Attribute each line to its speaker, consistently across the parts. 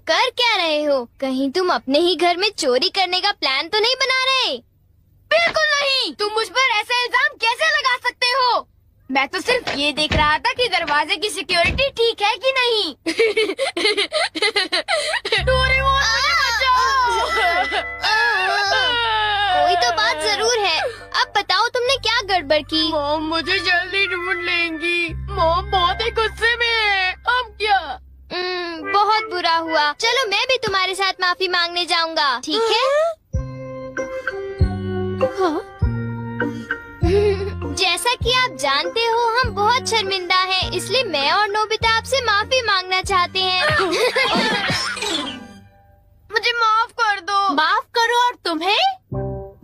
Speaker 1: कर क्या रहे हो? कहीं तुम अपने ही घर में चोरी करने का प्लान तो नहीं बना रहे?
Speaker 2: बिल्कुल नहीं। तुम मुझ पर ऐसा इल्जाम कैसे लगा सकते हो? मैं तो सिर्फ ये देख रहा था कि दरवाजे की सिक्योरिटी ठीक है कि नहीं। डोरेमोन, मुझे बचाओ।
Speaker 1: कोई तो बात जरूर है। अब बताओ तुमने क्या गड़बड़ की?
Speaker 2: मॉम मुझे जल्दी ढूंढ लेंगी। मॉम बहुत ही गुस्से में है। अब क्या?
Speaker 1: बहुत बुरा हुआ। चलो मैं भी तुम्हारे साथ माफी मांगने जाऊंगा, ठीक है? जैसा कि आप जानते हो हम बहुत शर्मिंदा हैं, इसलिए मैं और नोबिता आपसे माफी मांगना चाहते हैं।
Speaker 2: मुझे माफ कर दो। माफ करो और तुम्हें?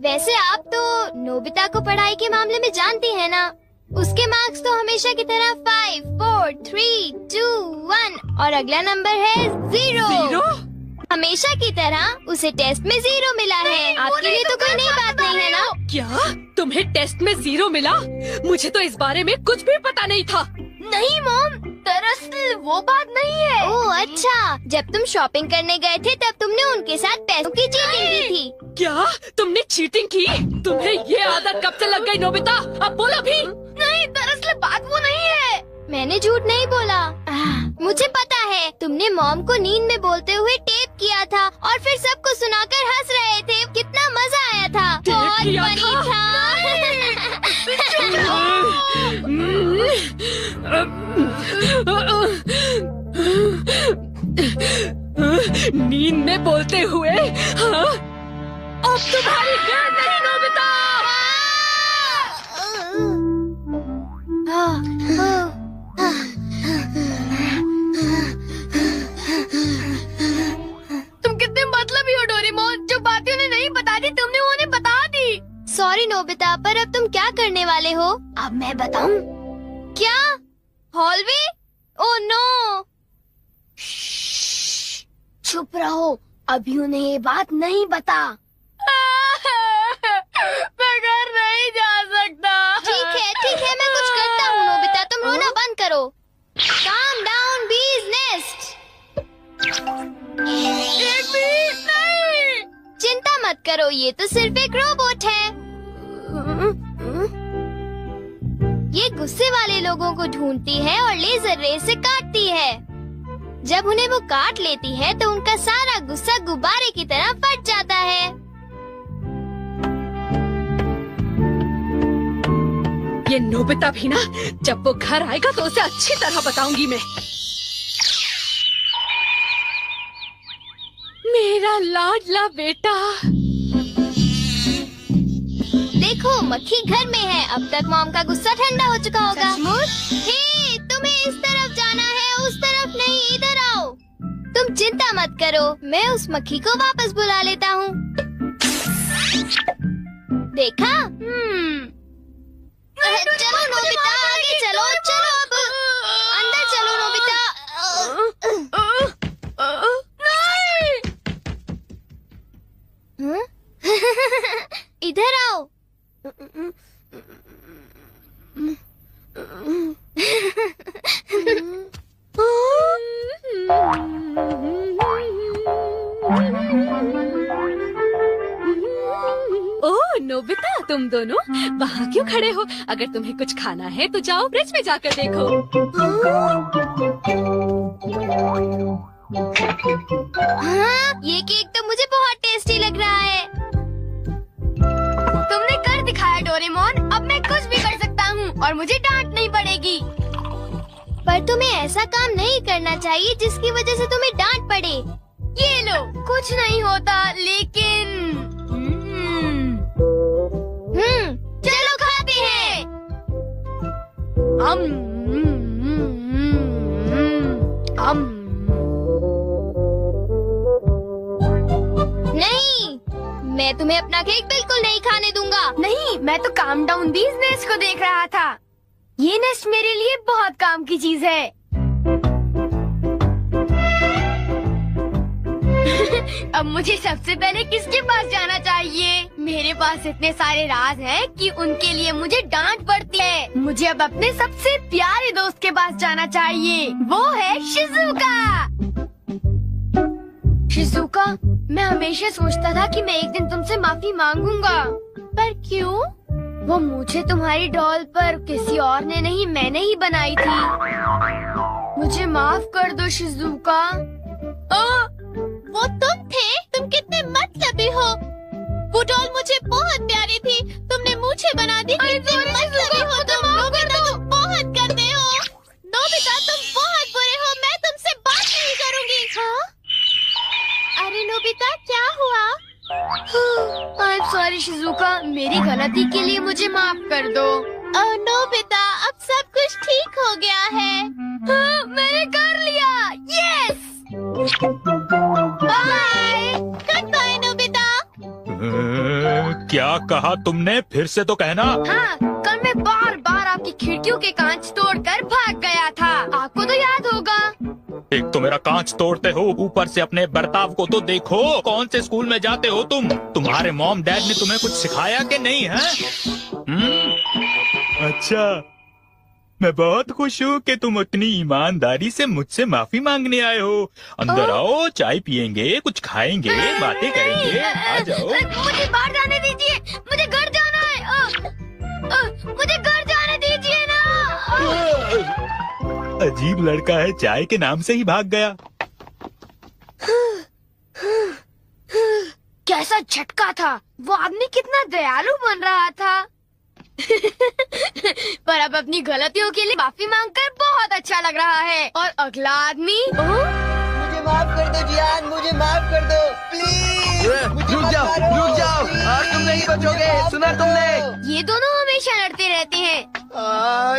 Speaker 1: वैसे आप तो नोबिता को पढ़ाई के मामले में जानती हैं ना? उसके मार्क्स तो हमेशा की तरह 5, 4, 3, 2, 1 और अगला नंबर है 0। हमेशा की तरह उसे टेस्ट में 0 मिला है। आपके लिए तो कोई नई बात नहीं है ना?
Speaker 3: क्या तुम्हें टेस्ट में 0 मिला? मुझे तो इस बारे में कुछ भी पता नहीं था।
Speaker 2: नहीं मॉम, दरअसल वो बात नहीं है।
Speaker 1: ओह अच्छा, जब तुम शॉपिंग करने गए थे तब तुमने उनके साथ पैसों की चीटिंग की थी।
Speaker 3: क्या तुमने चीटिंग की? तुम्हें ये आदत कब से लग गई नोबिता? अब बोलो भी।
Speaker 2: नहीं, दरअसल बात वो नहीं है।
Speaker 1: मैंने झूठ नहीं बोला। मुझे पता है, तुमने मॉम को नींद में बोलते हुए टेप किया था और फिर सबको सुनाकर हंस रहे थे। कितना मजा आया था। बहुत
Speaker 3: किया
Speaker 1: फनी था।
Speaker 3: नींद में बोलते हुए? हाँ? अब तुम्हारी गैर नहीं नोबिता।
Speaker 2: तुम कितने मतलबी हो डोरेमोन। जो बातें उन्हें नहीं बता दी तुमने वो उन्हें बता दी।
Speaker 1: सॉरी नोबिता, पर अब तुम क्या करने वाले हो?
Speaker 2: अब मैं बताऊं?
Speaker 1: क्या? हॉलवे? Oh no.
Speaker 2: चुप रहो, अभी उन्हें ये बात नहीं बता। मैं घर नहीं जा सकता।
Speaker 1: ठीक है, मैं कुछ करता हूँ नोबिता, तुम रोना बंद करो। काम डाउन बीज नेस्ट।
Speaker 2: नहीं।
Speaker 1: चिंता मत करो, ये तो सिर्फ एक रोबोट है। ये गुस्से वाले लोगों को ढूंढती है और लेजर रे से काटती है। जब उन्हें वो काट लेती है तो उनका सारा गुस्सा गुब्बारे की तरह फट जाता है।
Speaker 3: ये नोबिता भी ना, जब वो घर आएगा तो उसे अच्छी तरह बताऊंगी मैं। मेरा लाडला बेटा।
Speaker 1: देखो मक्खी घर में है। अब तक मॉम का गुस्सा ठंडा हो चुका होगा। हे, तुम्हें इस तरफ जाना है, उस तरफ नहीं, इधर आओ। तुम चिंता मत करो, मैं उस मक्खी को वापस बुला लेता हूँ। देखा? चलो नोबिता, आगे चलो, चलो अब अंदर चलो नोबिता। इधर आओ।
Speaker 3: ओह नोबिता, तुम दोनों वहाँ क्यों खड़े हो? अगर तुम्हें कुछ खाना है तो जाओ ब्रिज में जाकर देखो।
Speaker 1: हाँ, ये केक तो मुझे बहुत टेस्टी लग रहा है।
Speaker 2: तुमने कर दिखाया डोरेमोन। अब मैं कुछ भी कर सकता हूँ और मुझे डांट नहीं पड़ेगी।
Speaker 1: पर तुम्हें ऐसा काम नहीं करना चाहिए जिसकी वजह से तुम्हें डांट पड़े।
Speaker 2: ये लो, कुछ नहीं होता, लेकिन
Speaker 1: चलो खाते हैं। नहीं, मैं तुम्हें अपना केक बिल्कुल नहीं खाने दूंगा।
Speaker 2: नहीं, मैं तो काम डाउन बीज नेस्ट को देख रहा था। ये नेस्ट मेरे लिए बहुत काम की चीज है। अब मुझे सबसे पहले किसके पास जाना चाहिए? मेरे पास इतने सारे राज हैं कि उनके लिए मुझे डांट पड़ती है। मुझे अब अपने सबसे प्यारे दोस्त के पास जाना चाहिए। वो है शिजुका। मैं हमेशा सोचता था कि मैं एक दिन तुमसे माफी मांगूंगा, पर क्यों? वो मुझे तुम्हारी डॉल पर किसी और ने नहीं, मैंने ही बनाई थी। मुझे माफ कर दो शिजुका।
Speaker 1: वो तुम थे? तुम कितने मतलबी हो। वो डॉल मुझे बहुत प्यारी थी, तुमने मुझे बना दी। कितने मतलबी हो तुम। नोबिता तुम बहुत गंदे हो। नोबिता तुम बहुत बुरे हो, मैं तुमसे बात नहीं करूँगी। हाँ? अरे नोबिता क्या हुआ?
Speaker 2: I'm sorry शिजुका, मेरी गलती के लिए मुझे माफ कर दो।
Speaker 1: नोबिता अब सब कुछ ठीक हो गया है।
Speaker 2: हाँ, मैंने कर लिया। Yes.
Speaker 1: Bye. Good bye Nobita.
Speaker 4: क्या कहा तुमने? फिर से तो कहना।
Speaker 2: हाँ, कल मैं बार बार आपकी खिड़कियों के कांच तोड़कर भाग गया था, आपको तो याद होगा।
Speaker 4: एक तो मेरा कांच तोड़ते हो, ऊपर से अपने बर्ताव को तो देखो। कौन से स्कूल में जाते हो तुम? तुम्हारे मॉम डैड ने तुम्हें कुछ सिखाया कि नहीं है? अच्छा, मैं बहुत खुश हूँ कि तुम इतनी ईमानदारी से मुझसे माफी मांगने आए हो। अंदर आओ, चाय पियेंगे, कुछ खाएंगे, बातें करेंगे। आ जाओ।
Speaker 2: मुझे बाहर जाने दीजिए, मुझे घर जाना है। मुझे घर जाने दीजिए ना।
Speaker 4: अजीब लड़का है, चाय के नाम से ही भाग गया।
Speaker 2: कैसा झटका था। वो आदमी कितना दयालु बन रहा था। पर अब अपनी गलतियों के लिए माफी मांगकर बहुत अच्छा लग रहा है। और अगला आदमी
Speaker 5: मुझे माफ कर दो जियान, मुझे माफ कर दो प्लीज।
Speaker 6: रुक जाओ, आज तुम नहीं बचोगे, सुना तुमने?
Speaker 2: ये दोनों हमेशा लड़ते रहते हैं।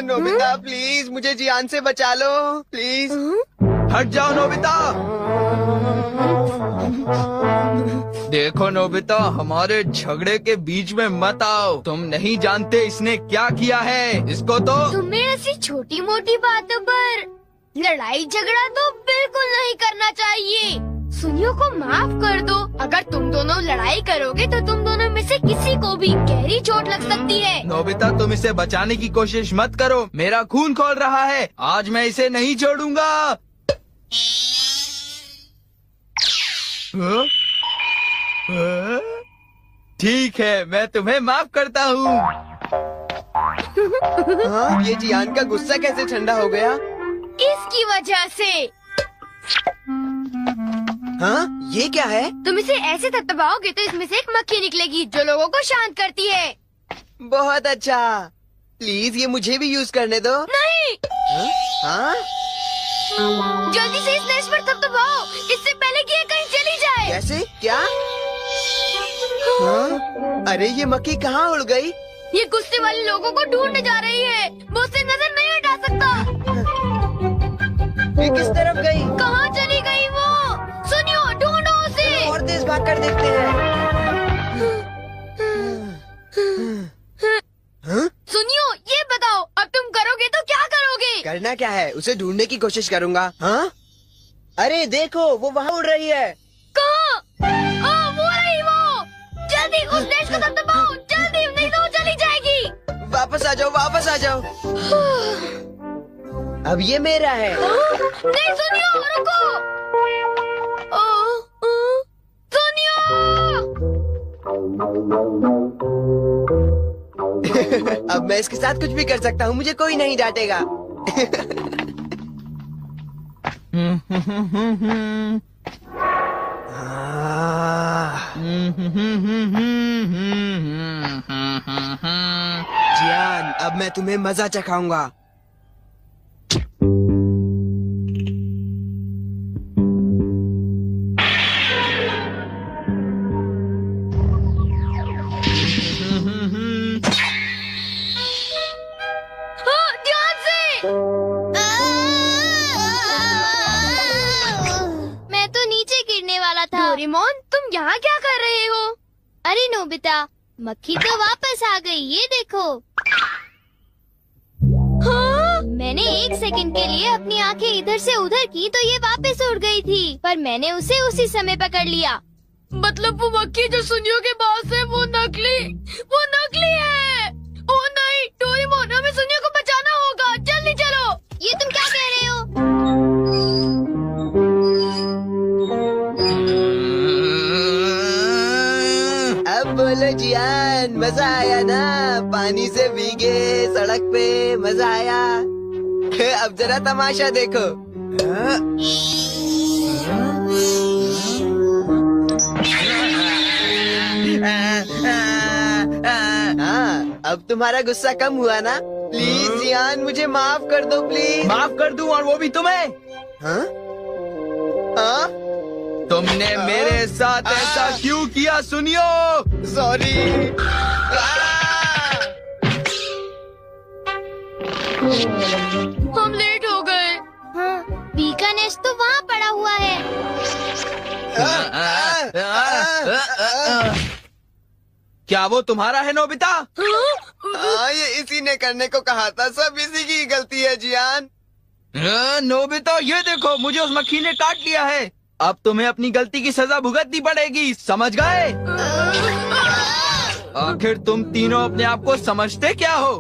Speaker 5: नोबिता प्लीज मुझे जियान से बचा लो प्लीज।
Speaker 6: हट जाओ नोबिता। देखो नोबिता, हमारे झगड़े के बीच में मत आओ। तुम नहीं जानते इसने क्या किया है। इसको तो
Speaker 2: तुम्हें ऐसी छोटी मोटी बातों पर लड़ाई झगड़ा तो बिल्कुल नहीं करना चाहिए। सुनियो को माफ कर दो। अगर तुम दोनों लड़ाई करोगे तो तुम दोनों में से किसी को भी गहरी चोट लग सकती है।
Speaker 6: नोबिता, तुम इसे बचाने की कोशिश मत करो। मेरा खून खौल रहा है, आज मैं इसे नहीं छोड़ूंगा। ठीक है, मैं तुम्हें माफ करता हूँ।
Speaker 5: ये जियान का गुस्सा कैसे ठंडा हो गया?
Speaker 2: इसकी वजह से।
Speaker 5: हाँ, ये क्या है?
Speaker 2: तुम इसे ऐसे थपथपाओगे तो इसमें से एक मक्खी निकलेगी जो लोगों को शांत करती है।
Speaker 5: बहुत अच्छा, प्लीज ये मुझे भी यूज करने दो।
Speaker 2: नहीं।
Speaker 5: हाँ?
Speaker 2: जल्दी से इस नेस्ट पर थपथपाओ, इससे पहले कि ये कहीं चली जाए।
Speaker 5: कैसे? क्या? हाँ? अरे ये मक्खी कहाँ उड़ गई?
Speaker 2: ये गुस्से वाले लोगों को ढूंढने जा रही है। वो उससे नजर नहीं हटा सकता।
Speaker 5: ये किस तरफ गई?
Speaker 2: कहाँ चली गई वो? सुनियो, ढूंढो उसे।
Speaker 5: और तेज भाग कर देखते हैं।
Speaker 2: सुनियो, ये बताओ अब तुम करोगे तो क्या करोगे?
Speaker 5: करना क्या है? उसे ढूंढने की कोशिश करूंगा। हाँ? अरे देखो, वो वहाँ उड़ रही है।
Speaker 2: कहाँ? वो रही वो। जल्दी उस नेस्ट को थपथपाओ, जल्दी, नहीं तो वो चली जाएगी।
Speaker 5: वापस आ जाओ, वापस आ जाओ। अब ये मेरा है।
Speaker 2: नहीं सुनियो, रुको। सुनियो।
Speaker 5: अब मैं इसके साथ कुछ भी कर सकता हूँ, मुझे कोई नहीं डांटेगा। जियान, अब मैं तुम्हें मजा चखाऊंगा।
Speaker 2: ध्यान से।
Speaker 1: मैं तो नीचे गिरने वाला था।
Speaker 2: डोरेमोन, तुम यहाँ क्या कर रहे हो?
Speaker 1: अरे नोबिता, मक्खी तो वापस आ गई, ये देखो।
Speaker 2: हाँ?
Speaker 1: मैंने 1 सेकंड के लिए अपनी आंखें इधर से उधर की तो ये वापस उड़ गई थी, पर मैंने उसे उसी समय पकड़ लिया।
Speaker 2: मतलब वो मक्खी जो सुनियो के पास है वो नकली है। ओ नहीं, डोरेमोन, हमें सुनियो को बचाना होगा, जल्दी चलो।
Speaker 1: ये तुम क्या कह रहे हो?
Speaker 5: जियान मजा आया ना, पानी से भीगे सड़क पे मजा आया। अब जरा तमाशा देखो। हाँ, अब तुम्हारा गुस्सा कम हुआ ना? प्लीज जियान मुझे माफ कर दो प्लीज।
Speaker 6: माफ कर दूं और वो भी तुम्हें?
Speaker 5: हाँ? हाँ?
Speaker 6: तुमने मेरे साथ ऐसा क्यों किया सुनियो?
Speaker 5: सॉरी।
Speaker 2: हम लेट हो गए।
Speaker 1: हाँ, बी का नेस्ट तो वहाँ पड़ा हुआ है।
Speaker 6: क्या वो तुम्हारा है नोबिता?
Speaker 5: ये इसी ने करने को कहा था, सब इसी की गलती है जियान।
Speaker 6: नोबिता ये देखो, मुझे उस मक्खी ने काट लिया है। अब तुम्हें अपनी गलती की सजा भुगतनी पड़ेगी, समझ गए? आखिर तुम तीनों अपने आप को समझते क्या हो?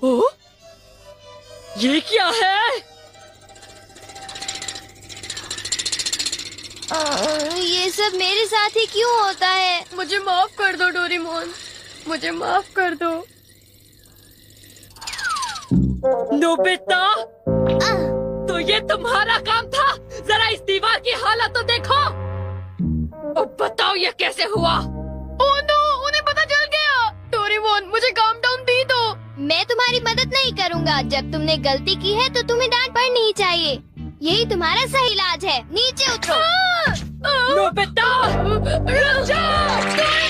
Speaker 3: ओ, ये क्या है?
Speaker 1: ये सब मेरे साथ ही क्यों होता है?
Speaker 2: मुझे माफ कर दो डोरेमोन, मुझे माफ कर दो।
Speaker 3: नोबिता, तो ये तुम्हारा काम था? जरा इस दीवार की हालत तो देखो। अब बताओ ये कैसे हुआ?
Speaker 2: ओह नो, उन्हें पता चल गया। डोरेमोन मुझे काम डाउन दी दो।
Speaker 1: मैं तुम्हारी मदद नहीं करूँगा। जब तुमने गलती की है तो तुम्हें डांट पड़नी ही चाहिए। यही तुम्हारा सही इलाज है। नीचे उतरो।
Speaker 3: नोबिता, रुक जाओ।